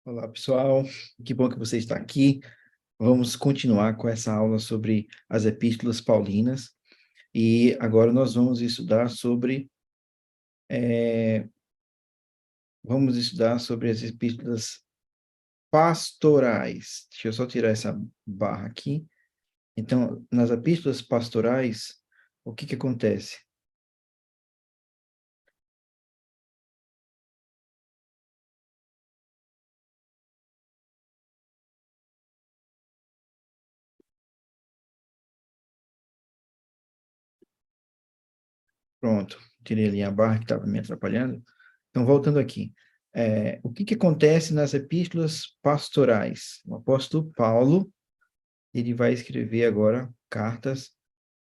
Olá, pessoal. Que bom que você está aqui. Vamos continuar com essa aula sobre as epístolas paulinas. E agora nós vamos estudar sobre as epístolas pastorais. Deixa eu só tirar essa barra aqui. Então, nas epístolas pastorais, o que que acontece? Pronto, tirei ali a barra que estava me atrapalhando. Então, voltando aqui. O que que acontece nas epístolas pastorais? O apóstolo Paulo ele vai escrever agora cartas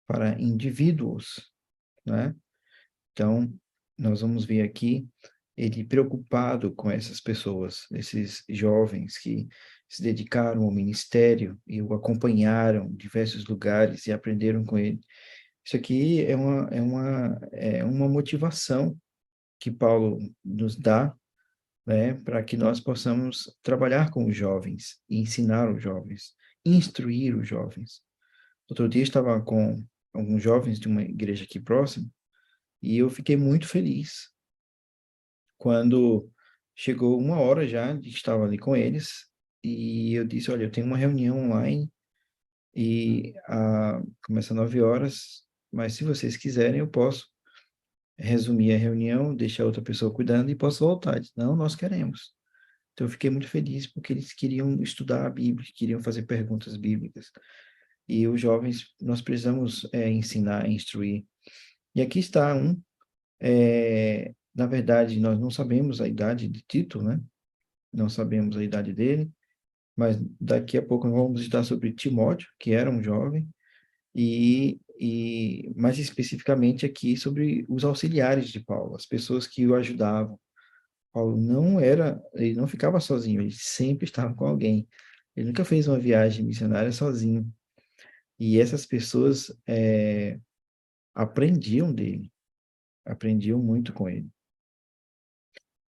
para indivíduos, né? Então, nós vamos ver aqui ele preocupado com essas pessoas, esses jovens que se dedicaram ao ministério e o acompanharam em diversos lugares e aprenderam com ele. Isso aqui é uma motivação que Paulo nos dá, né, para que nós possamos trabalhar com os jovens, ensinar os jovens, instruir os jovens. Outro dia estava com alguns jovens de uma igreja aqui próxima e eu fiquei muito feliz quando chegou uma hora já de que estava ali com eles e eu disse, olha, eu tenho uma reunião online e começa às 9 horas, mas se vocês quiserem eu posso resumir a reunião, deixar outra pessoa cuidando e posso voltar. Disse, não, nós queremos. Então eu fiquei muito feliz porque eles queriam estudar a Bíblia, queriam fazer perguntas bíblicas. E os jovens, nós precisamos ensinar, instruir. E aqui está na verdade, nós não sabemos a idade de Tito, né? Não sabemos a idade dele, mas daqui a pouco nós vamos estudar sobre Timóteo, que era um jovem, e mais especificamente aqui sobre os auxiliares de Paulo, as pessoas que o ajudavam. Paulo ele não ficava sozinho, ele sempre estava com alguém. Ele nunca fez uma viagem missionária sozinho. E essas pessoas aprendiam dele, aprendiam muito com ele.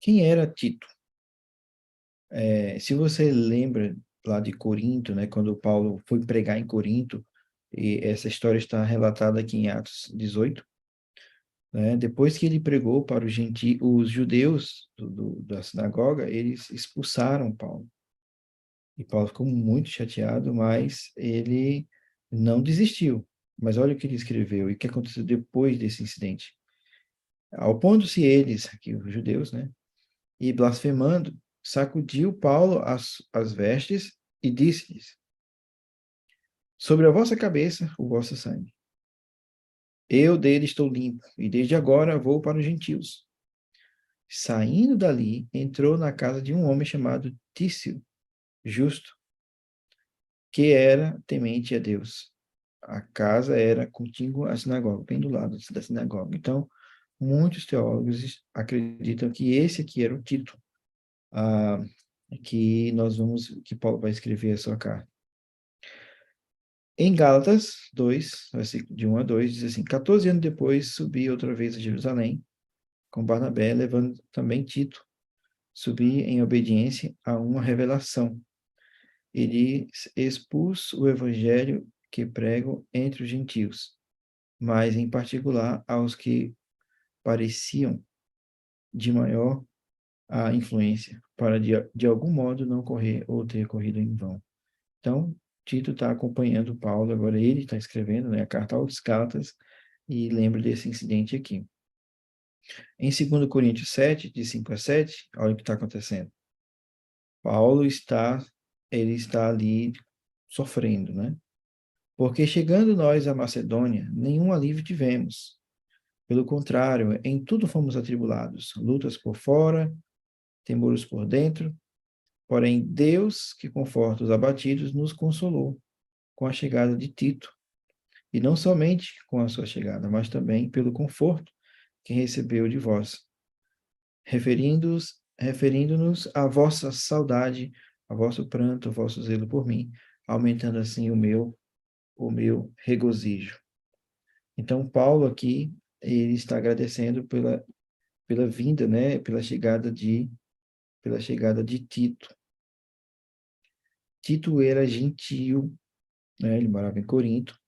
Quem era Tito? Se você lembra lá de Corinto, né, quando Paulo foi pregar em Corinto, e essa história está relatada aqui em Atos 18, né, depois que ele pregou para os judeus da sinagoga, eles expulsaram Paulo. E Paulo ficou muito chateado, mas ele não desistiu. Mas olha o que ele escreveu e o que aconteceu depois desse incidente. Opondo-se eles, aqui os judeus, né, e blasfemando, sacudiu Paulo as vestes e disse-lhes: Sobre a vossa cabeça o vosso sangue. Eu dele estou limpo, e desde agora vou para os gentios. Saindo dali, entrou na casa de um homem chamado Tício, justo, que era temente a Deus. A casa era contígua à sinagoga, bem do lado da sinagoga. Então, muitos teólogos acreditam que esse aqui era o Tito, ah, que Paulo vai escrever a sua carta. Em Gálatas 2, versículo de 1 a 2, diz assim: 14 anos depois, subi outra vez a Jerusalém, com Barnabé, levando também Tito. Subi em obediência a uma revelação. Ele expus o evangelho que prego entre os gentios, mas em particular aos que pareciam de maior influência, para de algum modo não correr ou ter corrido em vão. Então, Tito está acompanhando Paulo, agora ele está escrevendo, né, a carta aos Gálatas, e lembra desse incidente aqui. Em 2 Coríntios 7, de 5 a 7, olha o que está acontecendo. Paulo ele está ali sofrendo, né? Porque chegando nós à Macedônia, nenhum alívio tivemos. Pelo contrário, em tudo fomos atribulados, lutas por fora, temores por dentro. Porém, Deus, que conforta os abatidos, nos consolou com a chegada de Tito, e não somente com a sua chegada, mas também pelo conforto que recebeu de vós, referindo-nos à vossa saudade, ao vosso pranto, ao vosso zelo por mim, aumentando assim o meu regozijo. Então, Paulo aqui, ele está agradecendo pela vinda, né, pela chegada de Tito. Tito era gentio, né? Ele morava em Corinto,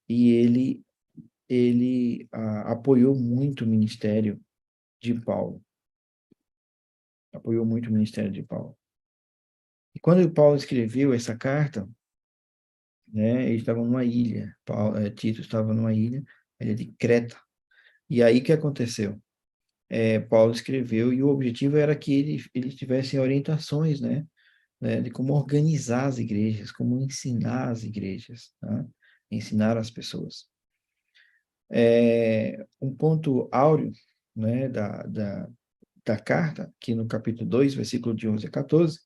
e ele apoiou muito o ministério de Paulo. Apoiou muito o ministério de Paulo. E quando Paulo escreveu essa carta, né, eles estavam numa ilha. Tito estava numa ilha, a ilha de Creta. E aí o que aconteceu? Paulo escreveu e o objetivo era que eles tivessem orientações, né, de como organizar as igrejas, como ensinar as igrejas, né, ensinar as pessoas. Um ponto áureo, né, da carta, que no capítulo 2, versículo de 11 a 14,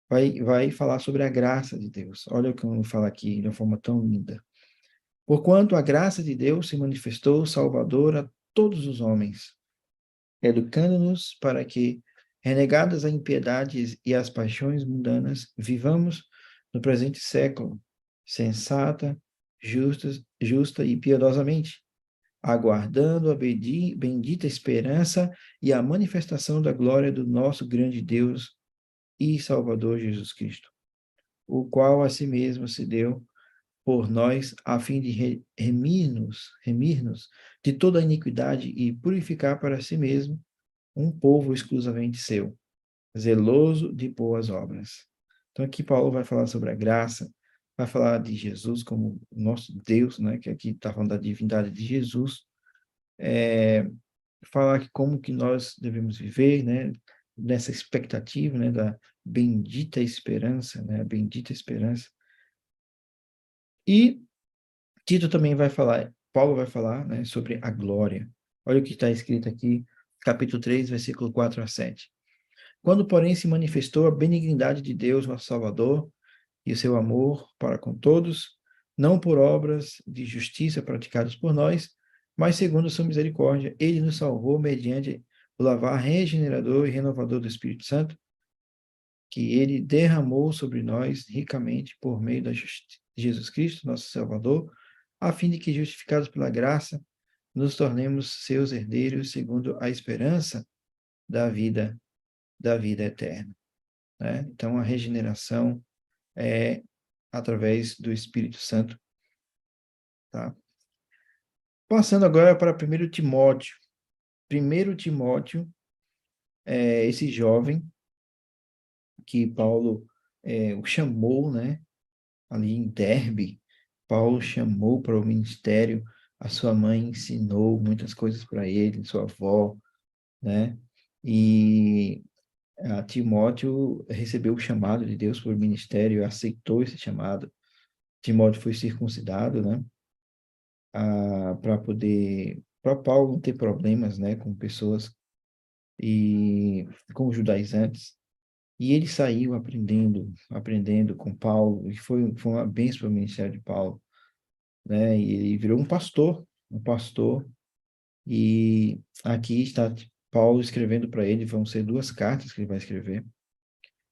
vai falar sobre a graça de Deus. Olha o que eu falo aqui de uma forma tão linda. Porquanto a graça de Deus se manifestou salvadora a todos os homens, educando-nos para que, renegadas a impiedades e as paixões mundanas, vivamos no presente século, sensata, justa e piedosamente, aguardando a bendita esperança e a manifestação da glória do nosso grande Deus e Salvador Jesus Cristo, o qual a si mesmo se deu por nós, a fim de remir-nos de toda a iniquidade e purificar para si mesmo um povo exclusivamente seu, zeloso de boas obras. Então aqui Paulo vai falar sobre a graça, vai falar de Jesus como nosso Deus, né, que aqui está falando da divindade de Jesus, falar que como que nós devemos viver, né, nessa expectativa, né, da bendita esperança, né, a bendita esperança. E Tito também vai falar, Paulo vai falar, né, sobre a glória. Olha o que está escrito aqui, capítulo 3, versículo 4 a 7. Quando, porém, se manifestou a benignidade de Deus, nosso Salvador, e o seu amor para com todos, não por obras de justiça praticadas por nós, mas segundo sua misericórdia, ele nos salvou mediante o lavar regenerador e renovador do Espírito Santo, que ele derramou sobre nós ricamente por meio de Jesus Cristo, nosso Salvador, a fim de que, justificados pela graça, nos tornemos seus herdeiros segundo a esperança da vida eterna, né? Então, a regeneração é através do Espírito Santo, tá? Passando agora para 1 Timóteo. 1 Timóteo é esse jovem que Paulo o chamou, né? Ali em Derbe, Paulo chamou para o ministério, a sua mãe ensinou muitas coisas para ele, sua avó, né? E Timóteo recebeu o chamado de Deus para o ministério, aceitou esse chamado. Timóteo foi circuncidado, né? Para Paulo não ter problemas, né, com pessoas e com os judaizantes. E ele saiu aprendendo com Paulo, e foi uma bênção para o ministério de Paulo, né? E ele virou um pastor, e aqui está Paulo escrevendo para ele, vão ser 2 cartas que ele vai escrever.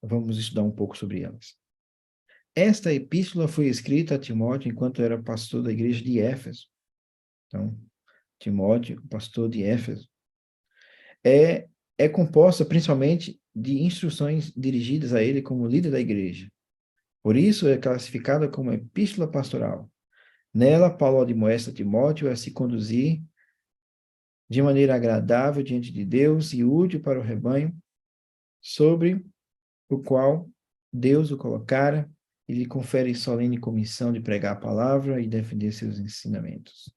Vamos estudar um pouco sobre elas. Esta epístola foi escrita a Timóteo enquanto era pastor da igreja de Éfeso. Então, Timóteo, pastor de Éfeso, é composta principalmente de instruções dirigidas a ele como líder da igreja. Por isso, é classificada como epístola pastoral. Nela, Paulo admoesta Timóteo a se conduzir de maneira agradável diante de Deus e útil para o rebanho, sobre o qual Deus o colocara, e lhe confere solene comissão de pregar a palavra e defender seus ensinamentos.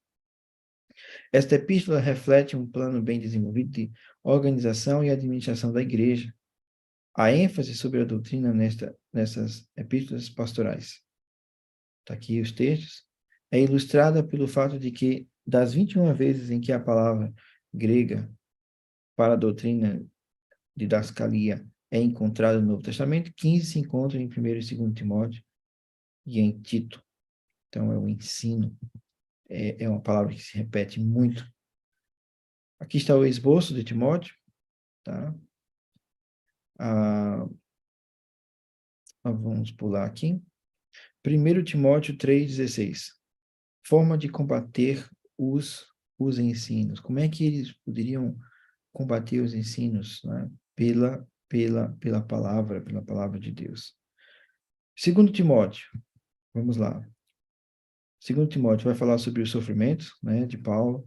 Esta epístola reflete um plano bem desenvolvido de organização e administração da igreja. A ênfase sobre a doutrina nessas epístolas pastorais, está aqui os textos, é ilustrada pelo fato de que, das 21 vezes em que a palavra grega para a doutrina didascalia é encontrada no Novo Testamento, 15 se encontram em 1º e 2º Timóteo e em Tito. Então, é o ensino. É uma palavra que se repete muito. Aqui está o esboço de Timóteo, tá? Vamos pular aqui. 1 Timóteo 3,16. Forma de combater os ensinos. Como é que eles poderiam combater os ensinos, né? Pela palavra de Deus. Segundo Timóteo, vamos lá. Segundo Timóteo vai falar sobre os sofrimentos, né, de Paulo.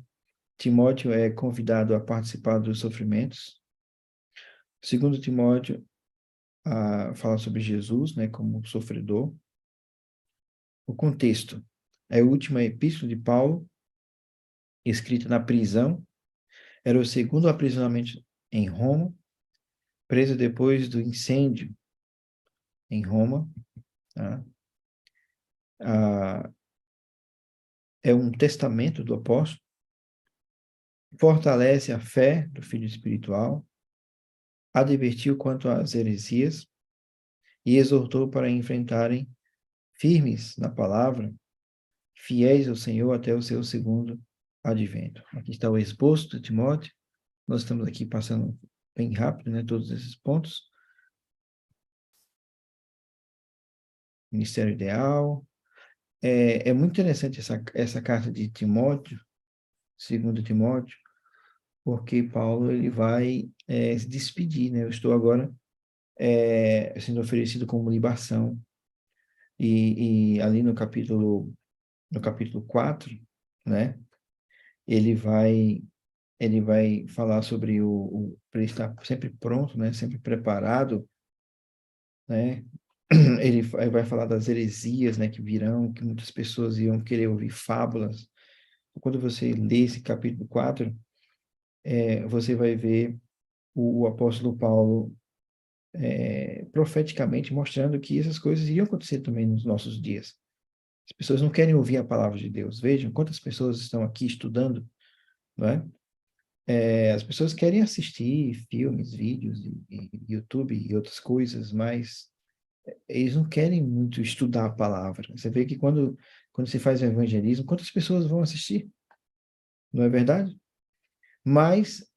Timóteo é convidado a participar dos sofrimentos. Segundo Timóteo fala sobre Jesus, né, como sofredor. O contexto é a última epístola de Paulo, escrita na prisão. Era o segundo aprisionamento em Roma, preso depois do incêndio em Roma. Tá? É um testamento do apóstolo, fortalece a fé do filho espiritual, advertiu quanto às heresias e exortou para enfrentarem firmes na palavra, fiéis ao Senhor até o seu segundo advento. Aqui está o esboço de Timóteo. Nós estamos aqui passando bem rápido, né, todos esses pontos. Ministério ideal. É muito interessante essa carta de Timóteo, segundo Timóteo, porque Paulo ele vai se despedir, né? Eu estou agora sendo oferecido como libação. E ali no capítulo 4, né? Ele vai falar sobre para ele estar sempre pronto, né? Sempre preparado, né? Ele vai falar das heresias, né? Que virão, que muitas pessoas iam querer ouvir fábulas. Quando você lê esse capítulo 4, você vai ver o apóstolo Paulo profeticamente mostrando que essas coisas iriam acontecer também nos nossos dias. As pessoas não querem ouvir a palavra de Deus. Vejam quantas pessoas estão aqui estudando, não é? As pessoas querem assistir filmes, vídeos, YouTube e outras coisas, mas eles não querem muito estudar a palavra. Você vê que quando se faz evangelismo, quantas pessoas vão assistir? Não é verdade? Mas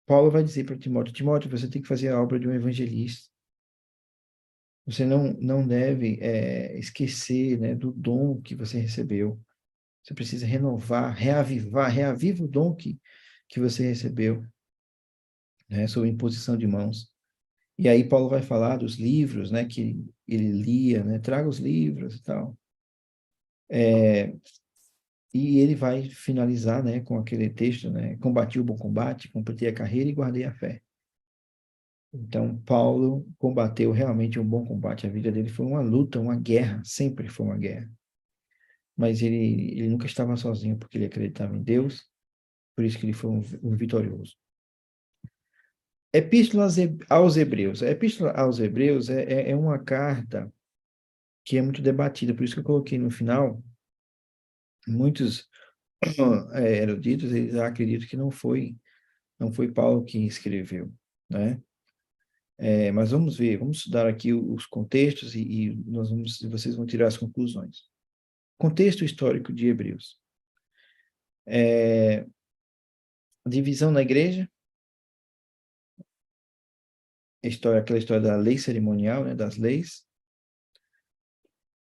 Paulo vai dizer para Timóteo, Timóteo, você tem que fazer a obra de um evangelista. Você não deve esquecer, né, do dom que você recebeu. Você precisa renovar, reaviva o dom que você recebeu, né, sob imposição de mãos. E aí Paulo vai falar dos livros, né, que ele lia, né, traga os livros e tal. E ele vai finalizar, né, com aquele texto, né, combati o bom combate, completei a carreira e guardei a fé. Então, Paulo combateu realmente um bom combate. A vida dele foi uma luta, uma guerra, sempre foi uma guerra. Mas ele nunca estava sozinho, porque ele acreditava em Deus, por isso que ele foi um vitorioso. Epístola aos Hebreus. A Epístola aos Hebreus é uma carta que é muito debatida, por isso que eu coloquei no final. Muitos eruditos eles acreditam que não foi Paulo que escreveu, né? Mas vamos ver, vamos estudar aqui os contextos e vocês vão tirar as conclusões. Contexto histórico de Hebreus. Divisão na igreja, aquela história da lei cerimonial, né, das leis.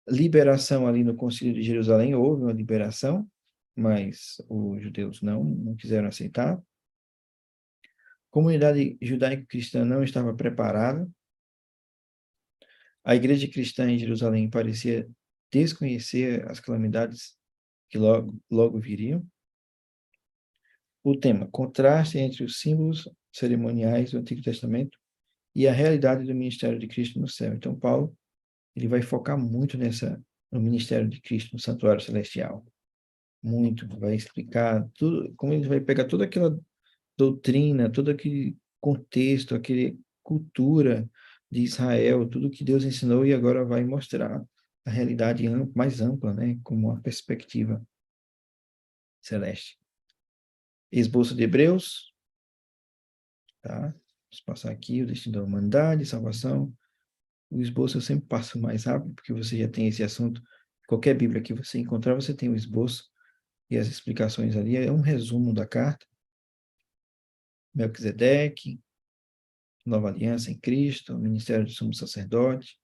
Liberação ali no Concílio de Jerusalém, houve uma liberação, mas os judeus não quiseram aceitar. A comunidade judaico-cristã não estava preparada. A igreja cristã em Jerusalém parecia desconhecer as calamidades que logo viriam. O tema, contraste entre os símbolos cerimoniais do Antigo Testamento e a realidade do ministério de Cristo no céu. Então, Paulo, ele vai focar muito no ministério de Cristo no santuário celestial. Muito, vai explicar tudo, como ele vai pegar toda aquela doutrina, todo aquele contexto, aquela cultura de Israel, tudo que Deus ensinou e agora vai mostrar a realidade mais ampla, né, como uma perspectiva celeste. Esboço de Hebreus, tá? Vamos passar aqui o destino da humanidade, salvação. O esboço eu sempre passo mais rápido, porque você já tem esse assunto. Qualquer Bíblia que você encontrar, você tem o esboço e as explicações ali. É um resumo da carta. Melquisedeque, nova aliança em Cristo, ministério do sumo sacerdote,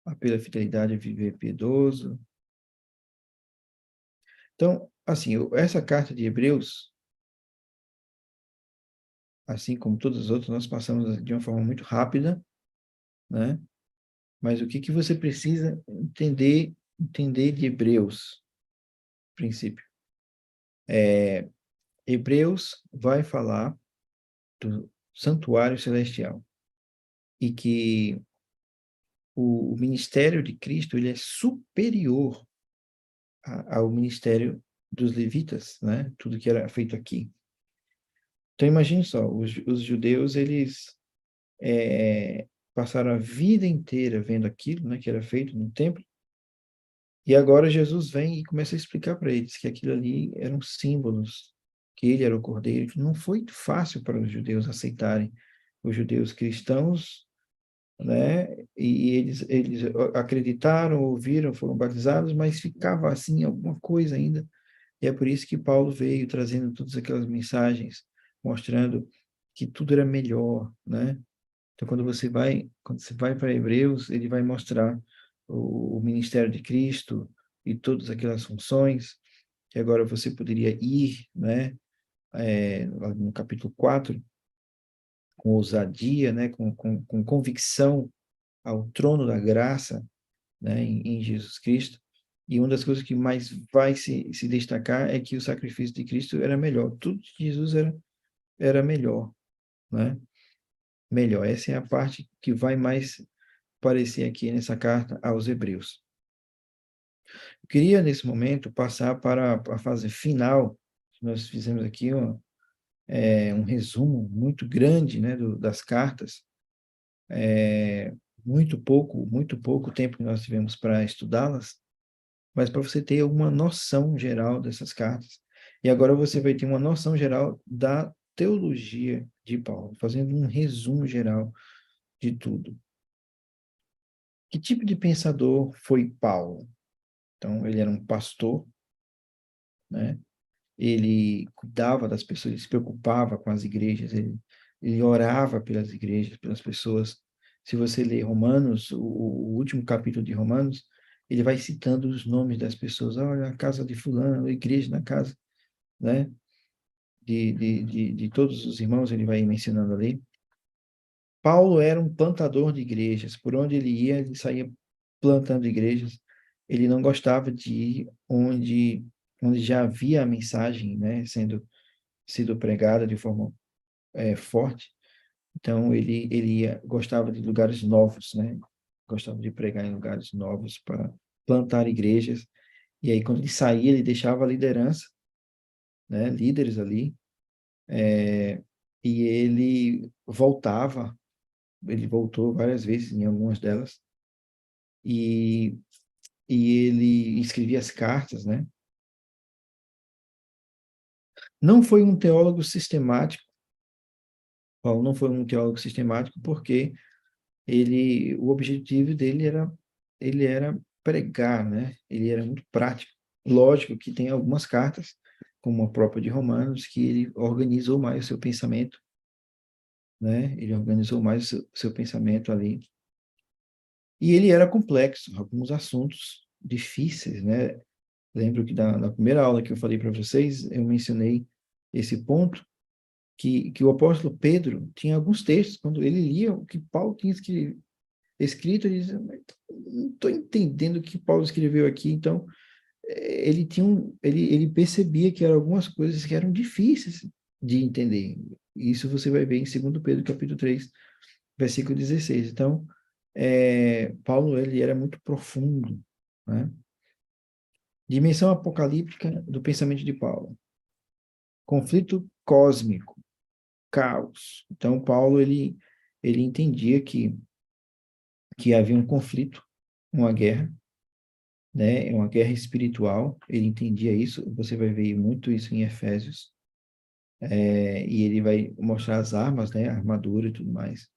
apelo à fidelidade a viver piedoso. Então, assim, essa carta de Hebreus, assim como todas as outras, nós passamos de uma forma muito rápida, né? Mas o que que você precisa entender de Hebreus, princípio? Hebreus vai falar do santuário celestial e que o ministério de Cristo ele é superior ao ministério dos levitas, né? Tudo que era feito aqui. Então imagine só, os judeus eles passaram a vida inteira vendo aquilo, né, que era feito no templo, e agora Jesus vem e começa a explicar para eles que aquilo ali eram símbolos, que ele era o Cordeiro, que não foi fácil para os judeus aceitarem, os judeus cristãos, né, e eles acreditaram, ouviram, foram batizados, mas ficava assim alguma coisa ainda, e é por isso que Paulo veio trazendo todas aquelas mensagens, mostrando que tudo era melhor, né? Então, quando você vai para Hebreus, ele vai mostrar o ministério de Cristo e todas aquelas funções que agora você poderia ir, né? No capítulo 4 com ousadia, né? Com convicção ao trono da graça, né? Em Jesus Cristo. E uma das coisas que mais vai se destacar é que o sacrifício de Cristo era melhor. Tudo de Jesus era melhor, né? Melhor. Essa é a parte que vai mais aparecer aqui nessa carta aos Hebreus. Eu queria, nesse momento, passar para a fase final. Nós fizemos aqui um resumo muito grande, né, das cartas. Muito pouco tempo que nós tivemos para estudá-las, mas para você ter uma noção geral dessas cartas. E agora você vai ter uma noção geral da teologia de Paulo, fazendo um resumo geral de tudo. Que tipo de pensador foi Paulo? Então, ele era um pastor, né? Ele cuidava das pessoas, ele se preocupava com as igrejas, ele orava pelas igrejas, pelas pessoas. Se você ler Romanos, o último capítulo de Romanos, ele vai citando os nomes das pessoas. Olha, a casa de fulano, a igreja na casa, né? De todos os irmãos, ele vai mencionando ali. Paulo era um plantador de igrejas. Por onde ele ia, ele saía plantando igrejas. Ele não gostava de ir onde já havia a mensagem, né, sendo sido pregada de forma forte. Então, gostava de lugares novos, né? Gostava de pregar em lugares novos para plantar igrejas. E aí, quando ele saía, ele deixava a liderança, né, líderes ali, e ele voltou várias vezes em algumas delas, e, e ele escrevia as cartas, né? Não foi um teólogo sistemático, Paulo não foi um teólogo sistemático porque o objetivo dele ele era pregar, né? Ele era muito prático. Lógico que tem algumas cartas, como a própria de Romanos, que ele organizou mais o seu pensamento, né? Ele organizou mais o seu pensamento ali. E ele era complexo, alguns assuntos difíceis, né? Lembro que na primeira aula que eu falei para vocês, eu mencionei esse ponto, que o apóstolo Pedro tinha alguns textos, quando ele lia o que Paulo tinha escrito, ele dizia, não estou entendendo o que Paulo escreveu aqui, então ele percebia que eram algumas coisas que eram difíceis de entender. Isso você vai ver em 2 Pedro capítulo 3, versículo 16. Então, Paulo ele era muito profundo, né? Dimensão apocalíptica do pensamento de Paulo. Conflito cósmico, caos. Então, Paulo ele entendia que havia um conflito, uma guerra, né? Uma guerra espiritual. Ele entendia isso. Você vai ver muito isso em Efésios. E ele vai mostrar as armas, né? A armadura e tudo mais.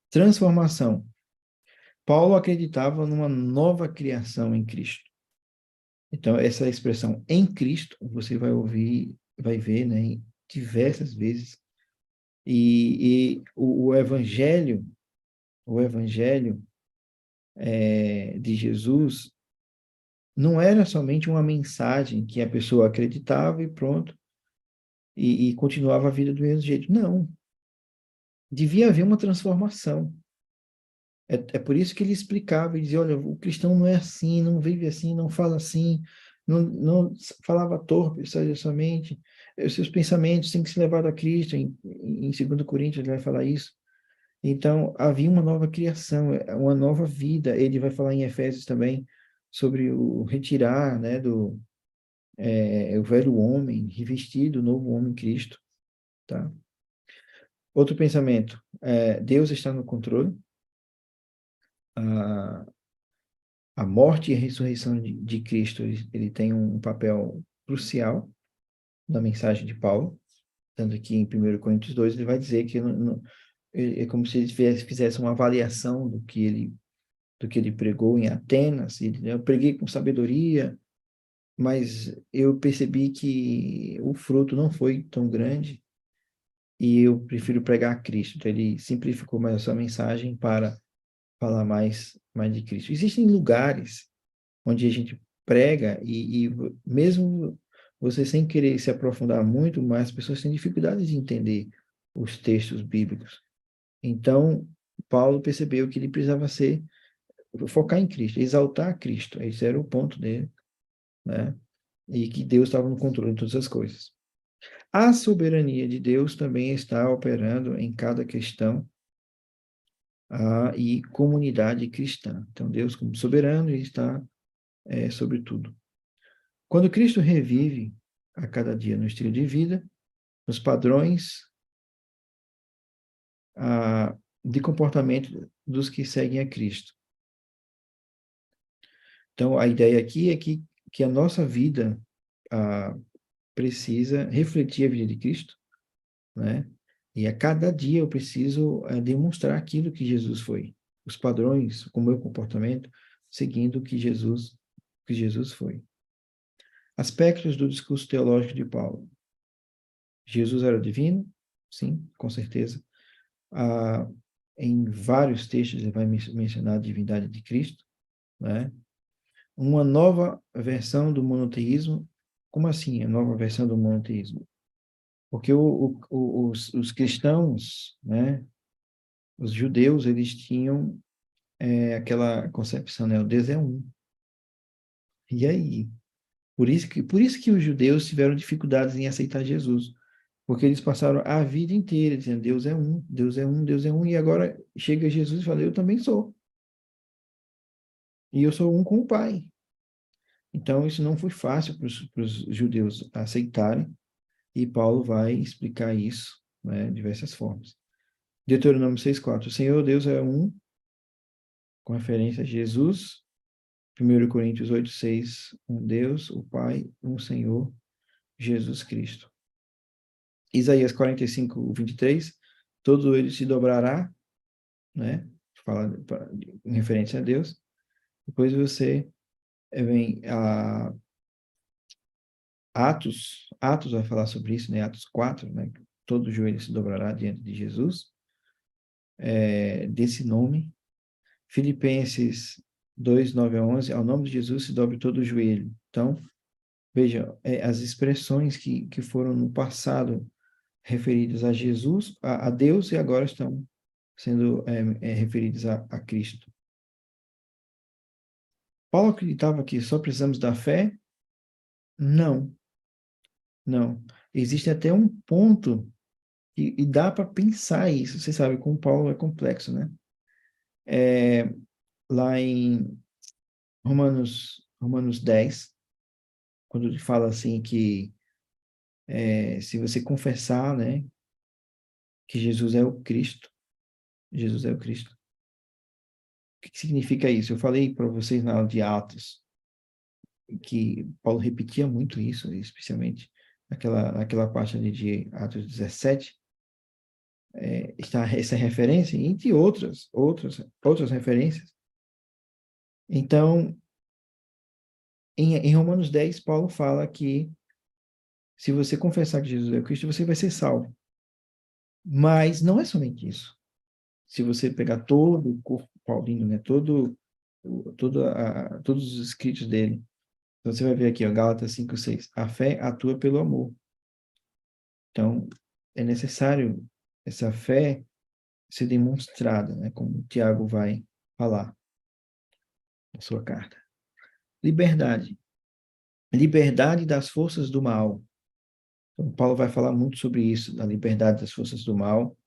Transformação. Paulo acreditava numa nova criação em Cristo. Então, essa expressão em Cristo, você vai ouvir, vai ver, né, diversas vezes. E o evangelho de Jesus não era somente uma mensagem que a pessoa acreditava e pronto, e continuava a vida do mesmo jeito. Não. Devia haver uma transformação. É por isso que ele explicava e dizia, olha, o cristão não é assim, não vive assim, não fala assim, não falava torpe, somente, os seus pensamentos têm que ser levados a Cristo, em 2 Coríntios ele vai falar isso. Então, havia uma nova criação, uma nova vida. Ele vai falar em Efésios também sobre o retirar, né, o velho homem, revestir do novo homem Cristo, tá? Outro pensamento, Deus está no controle. A, a morte e a ressurreição de Cristo, ele tem um papel crucial na mensagem de Paulo, tanto que em 1 Coríntios 2 ele vai dizer que é como se ele fizesse uma avaliação do que ele pregou em Atenas. Eu preguei com sabedoria, mas eu percebi que o fruto não foi tão grande e eu prefiro pregar a Cristo. Então, ele simplificou mais a sua mensagem para falar mais de Cristo. Existem lugares onde a gente prega e mesmo você sem querer se aprofundar muito, mas as pessoas têm dificuldade de entender os textos bíblicos. Então, Paulo percebeu que ele precisava focar em Cristo, exaltar Cristo. Esse era o ponto dele, né? E que Deus estava no controle de todas as coisas. A soberania de Deus também está operando em cada questão e comunidade cristã. Então, Deus, como soberano, ele está sobre tudo. Quando Cristo revive a cada dia no estilo de vida, nos padrões de comportamento dos que seguem a Cristo. Então, a ideia aqui é que a nossa vida precisa refletir a vida de Cristo, né? E a cada dia eu preciso demonstrar aquilo que Jesus foi, os padrões, o meu comportamento, seguindo o que Jesus foi. Aspectos do discurso teológico de Paulo. Jesus era divino? Sim, com certeza. Em vários textos ele vai mencionar a divindade de Cristo, né? Uma nova versão do monoteísmo. Como assim, a nova versão do monoteísmo? Porque os cristãos, né, os judeus, eles tinham aquela concepção, né, o Deus é um. E aí? Por isso que os judeus tiveram dificuldades em aceitar Jesus, porque eles passaram a vida inteira dizendo Deus é um, Deus é um, Deus é um, e agora chega Jesus e fala, eu também sou. E eu sou um com o Pai. Então, isso não foi fácil para os judeus aceitarem, e Paulo vai explicar isso, né, de diversas formas. Deuteronômio 6,4. O Senhor Deus é um, com referência a Jesus. 1 Coríntios 8,6. Um Deus, o Pai, um Senhor, Jesus Cristo. Isaías 45:23. Todo ele se dobrará, né? Fala em referência a Deus. Depois você vem a Atos vai falar sobre isso, né? Atos 4, né? Todo joelho se dobrará diante de Jesus, desse nome. Filipenses 2:9-11, ao nome de Jesus se dobre todo o joelho. Então, veja, as expressões que foram no passado referidas a Jesus, a Deus, e agora estão sendo referidas a Cristo. Paulo acreditava que só precisamos da fé? Não, não. Existe até um ponto, e dá para pensar isso. Você sabe, com Paulo é complexo, né? Lá em Romanos 10, quando ele fala assim que se você confessar, né, que Jesus é o Cristo, Jesus é o Cristo. O que significa isso? Eu falei para vocês na aula de Atos, que Paulo repetia muito isso, especialmente naquela parte ali de Atos 17, está essa referência, entre outras referências. Então, em Romanos 10, Paulo fala que se você confessar que Jesus é o Cristo, você vai ser salvo. Mas não é somente isso. Se você pegar todo o corpo paulino, né, todos os escritos dele, então você vai ver aqui, ó, Gálatas 5:6. A fé atua pelo amor. Então, é necessário essa fé ser demonstrada, né, como o Tiago vai falar na sua carta. Liberdade. Liberdade das forças do mal. Então, Paulo vai falar muito sobre isso, da liberdade das forças do mal,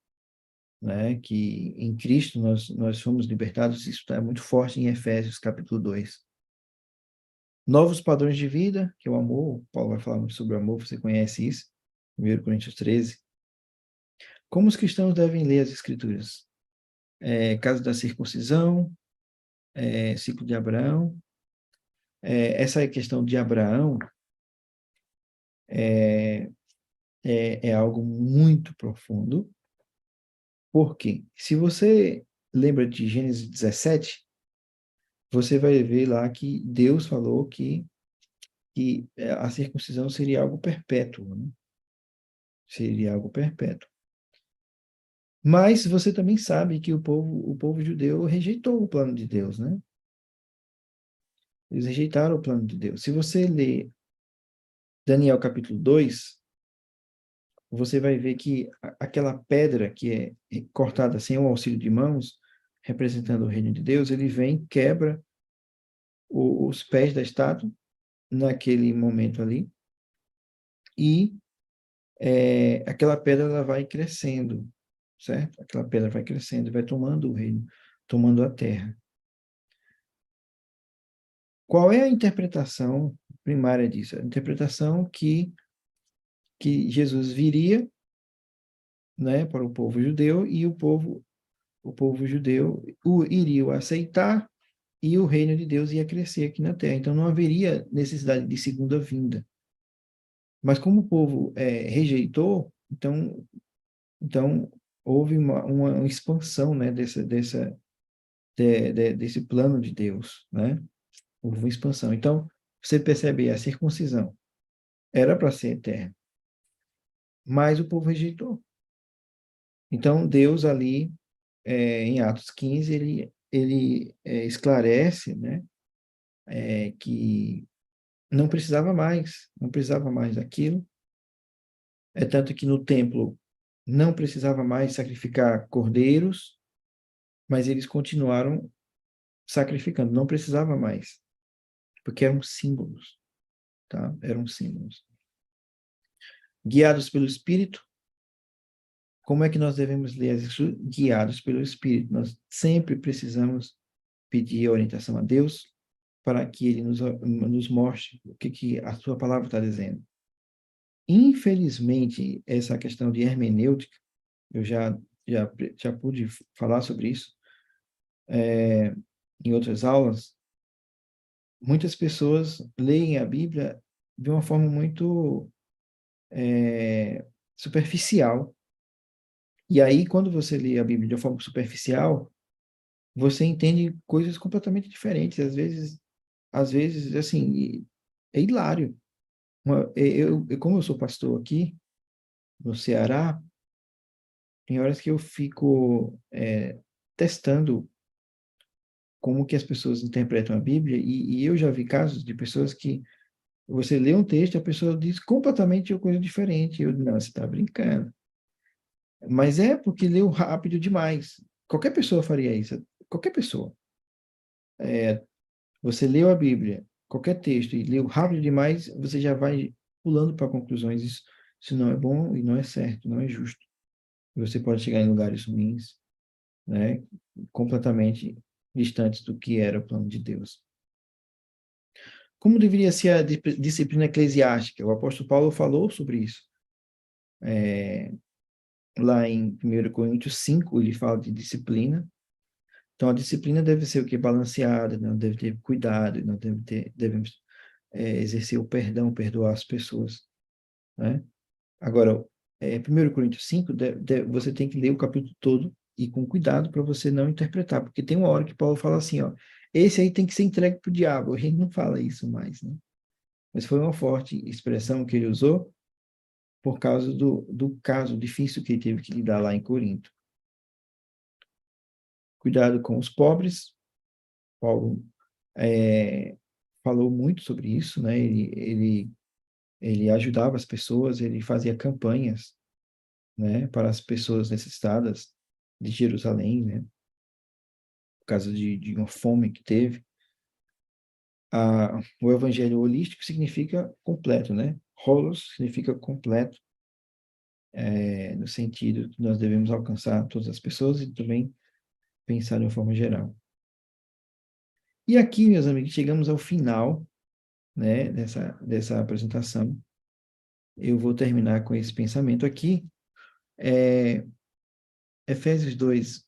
né? Que em Cristo nós fomos libertados, isso está muito forte em Efésios, capítulo 2. Novos padrões de vida, que é o amor. Paulo vai falar muito sobre o amor, você conhece isso. 1 Coríntios 13. Como os cristãos devem ler as Escrituras? Caso da circuncisão, ciclo de Abraão. Essa questão de Abraão é algo muito profundo, porque se você lembra de Gênesis 17, você vai ver lá que Deus falou que a circuncisão seria algo perpétuo, né? Seria algo perpétuo. Mas você também sabe que o povo judeu rejeitou o plano de Deus, né? Eles rejeitaram o plano de Deus. Se você ler Daniel capítulo 2, você vai ver que aquela pedra que é cortada sem o auxílio de mãos, representando o reino de Deus, ele vem, quebra os pés da estátua naquele momento ali, e aquela pedra ela vai crescendo, certo? Aquela pedra vai crescendo e vai tomando o reino, tomando a terra. Qual é a interpretação primária disso? A interpretação que Jesus viria, né, para o povo judeu, e o povo judeu iria o aceitar, e o reino de Deus ia crescer aqui na terra. Então não haveria necessidade de segunda vinda. Mas como o povo rejeitou, então houve uma expansão, né, desse plano de Deus, né? Houve uma expansão. Então, você percebe a circuncisão era para ser eterna, mas o povo rejeitou. Então, Deus ali, em Atos 15, ele esclarece, né, que não precisava mais daquilo. É tanto que no templo não precisava mais sacrificar cordeiros, mas eles continuaram sacrificando, não precisava mais, porque eram símbolos, tá? Eram símbolos. Guiados pelo Espírito, como é que nós devemos ler as Escrituras? Guiados pelo Espírito. Nós sempre precisamos pedir orientação a Deus para que Ele nos mostre o que a sua palavra está dizendo. Infelizmente, essa questão de hermenêutica, eu já pude falar sobre isso em outras aulas. Muitas pessoas leem a Bíblia de uma forma muito superficial. E aí, quando você lê a Bíblia de uma forma superficial, você entende coisas completamente diferentes. Às vezes assim, é hilário. Como eu sou pastor aqui no Ceará, tem horas que eu fico testando como que as pessoas interpretam a Bíblia, e eu já vi casos de pessoas que você lê um texto e a pessoa diz completamente uma coisa diferente. Eu, não, você está brincando. Mas é porque leu rápido demais. Qualquer pessoa faria isso. Qualquer pessoa. Você leu a Bíblia, qualquer texto, e leu rápido demais, você já vai pulando para conclusões. Isso não é bom e não é certo, não é justo. E você pode chegar em lugares ruins, né? Completamente distantes do que era o plano de Deus. Como deveria ser a disciplina eclesiástica? O apóstolo Paulo falou sobre isso. Lá em 1 Coríntios 5, ele fala de disciplina. Então, a disciplina deve ser o que? Balanceada, não deve ter cuidado, não devemos exercer o perdão, perdoar as pessoas, né? Agora, 1 Coríntios 5, você tem que ler o capítulo todo e com cuidado para você não interpretar, porque tem uma hora que Paulo fala assim, ó, esse aí tem que ser entregue para o diabo. A gente não fala isso mais, né? Mas foi uma forte expressão que ele usou por causa do caso difícil que ele teve que lidar lá em Corinto. Cuidado com os pobres. Paulo falou muito sobre isso, né? Ele ajudava as pessoas, ele fazia campanhas, né, para as pessoas necessitadas de Jerusalém, né? por causa de uma fome que teve. O evangelho holístico significa completo, né? Holos significa completo, no sentido que nós devemos alcançar todas as pessoas e também pensar de uma forma geral. E aqui, meus amigos, chegamos ao final, né, dessa apresentação. Eu vou terminar com esse pensamento aqui. Efésios 2,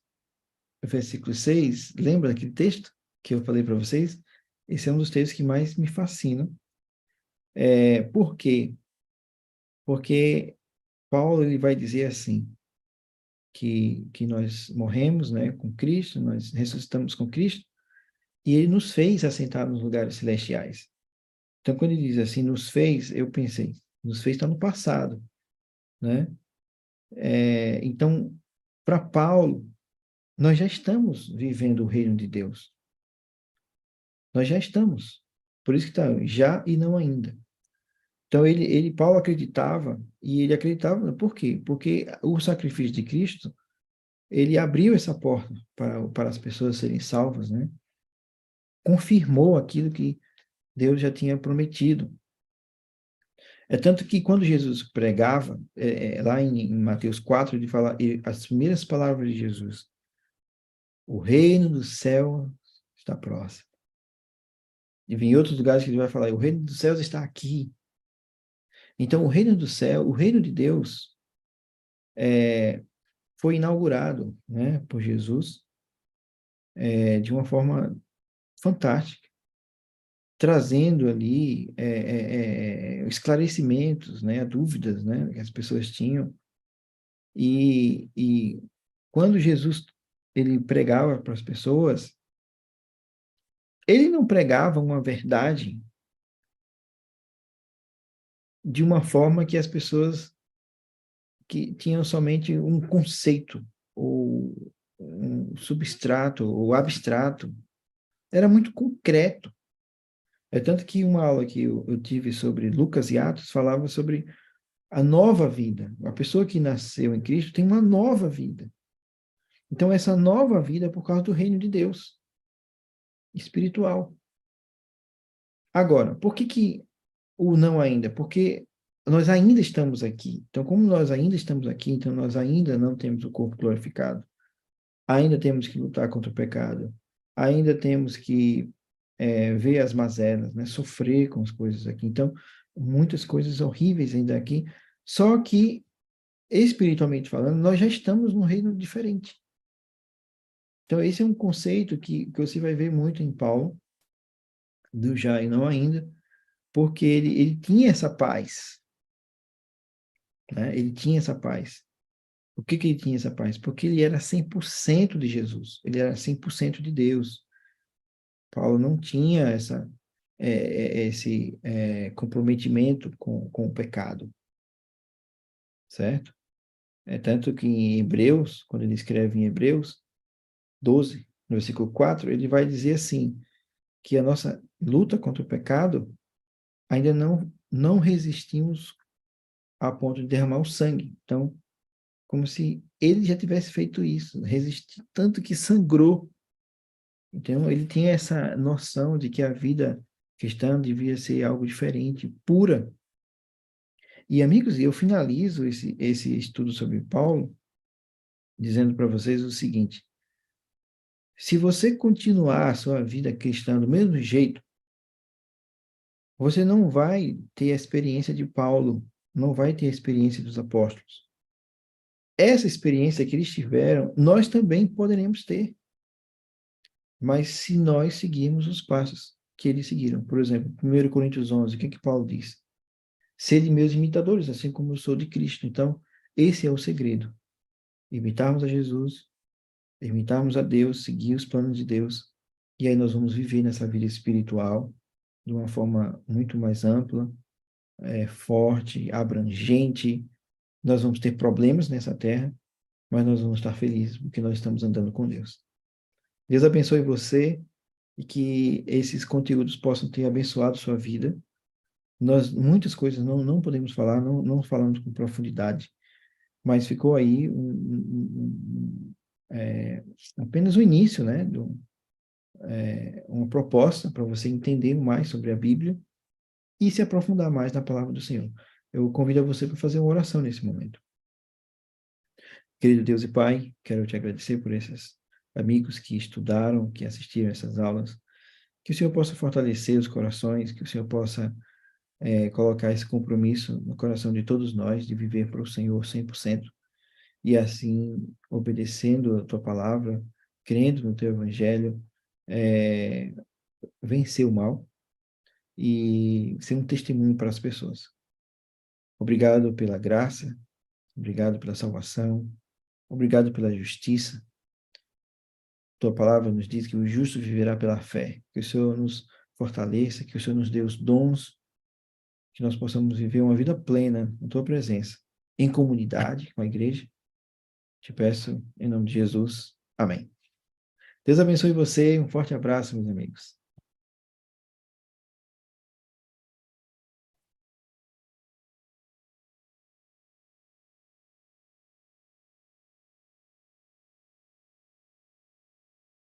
versículo 6, lembra daquele texto que eu falei para vocês? Esse é um dos textos que mais me fascina. Por quê? Porque Paulo ele vai dizer assim, que nós morremos, né, com Cristo, nós ressuscitamos com Cristo, e ele nos fez assentar nos lugares celestiais. Então, quando ele diz assim, nos fez, eu pensei, nos fez está no passado, né? Então, para Paulo, nós já estamos vivendo o reino de Deus. Nós já estamos. Por isso que está já e não ainda. Então, Paulo acreditava, e ele acreditava, por quê? Porque o sacrifício de Cristo, ele abriu essa porta para as pessoas serem salvas, né? Confirmou aquilo que Deus já tinha prometido. É tanto que quando Jesus pregava, lá em Mateus 4, ele fala, as primeiras palavras de Jesus, o reino do céu está próximo. E em outros lugares que ele vai falar, o reino dos céus está aqui. Então, o reino do céu, o reino de Deus, foi inaugurado, né, por Jesus, de uma forma fantástica, trazendo ali esclarecimentos, né, dúvidas, né, que as pessoas tinham. E quando Jesus ele pregava para as pessoas, ele não pregava uma verdade de uma forma que as pessoas que tinham somente um conceito, ou um substrato, ou abstrato. Era muito concreto. É tanto que uma aula que eu tive sobre Lucas e Atos falava sobre a nova vida. A pessoa que nasceu em Cristo tem uma nova vida. Então, essa nova vida é por causa do reino de Deus, espiritual. Agora, por que o não ainda? Porque nós ainda estamos aqui. Então, como nós ainda estamos aqui, então nós ainda não temos o corpo glorificado. Ainda temos que lutar contra o pecado. Ainda temos que ver as mazelas, né? Sofrer com as coisas aqui. Então, muitas coisas horríveis ainda aqui. Só que, espiritualmente falando, nós já estamos num reino diferente. Então, esse é um conceito que você vai ver muito em Paulo, do já e não ainda, porque ele tinha essa paz, né? Ele tinha essa paz. Por que ele tinha essa paz? Porque ele era 100% de Jesus, ele era 100% de Deus. Paulo não tinha esse comprometimento com o pecado, certo? É tanto que em Hebreus, quando ele escreve em Hebreus 12, no versículo 4, ele vai dizer assim, que a nossa luta contra o pecado ainda não resistimos a ponto de derramar o sangue. Então, como se ele já tivesse feito isso, resistir tanto que sangrou. Então, ele tinha essa noção de que a vida cristã devia ser algo diferente, pura. E, amigos, eu finalizo esse estudo sobre Paulo dizendo para vocês o seguinte: se você continuar a sua vida cristã do mesmo jeito, você não vai ter a experiência de Paulo, não vai ter a experiência dos apóstolos. Essa experiência que eles tiveram, nós também poderemos ter. Mas se nós seguirmos os passos que eles seguiram. Por exemplo, 1 Coríntios 11, o que que Paulo diz? Sede meus imitadores, assim como eu sou de Cristo. Então, esse é o segredo. Imitarmos a Jesus, imitarmos a Deus, seguir os planos de Deus, e aí nós vamos viver nessa vida espiritual de uma forma muito mais ampla, forte, abrangente. Nós vamos ter problemas nessa terra, mas nós vamos estar felizes porque nós estamos andando com Deus. Deus abençoe você e que esses conteúdos possam ter abençoado sua vida. Nós, muitas coisas não podemos falar, não falamos com profundidade, mas ficou aí apenas o início, né, uma proposta para você entender mais sobre a Bíblia e se aprofundar mais na palavra do Senhor. Eu convido a você para fazer uma oração nesse momento. Querido Deus e Pai, quero te agradecer por esses amigos que estudaram, que assistiram essas aulas, que o Senhor possa fortalecer os corações, que o Senhor possa colocar esse compromisso no coração de todos nós, de viver para o Senhor 100%, e assim, obedecendo a tua palavra, crendo no teu evangelho, vencer o mal e ser um testemunho para as pessoas. Obrigado pela graça, obrigado pela salvação, obrigado pela justiça. Tua palavra nos diz que o justo viverá pela fé. Que o Senhor nos fortaleça, que o Senhor nos dê os dons, que nós possamos viver uma vida plena na tua presença, em comunidade com a igreja. Te peço em nome de Jesus. Amém. Deus abençoe você. Um forte abraço, meus amigos.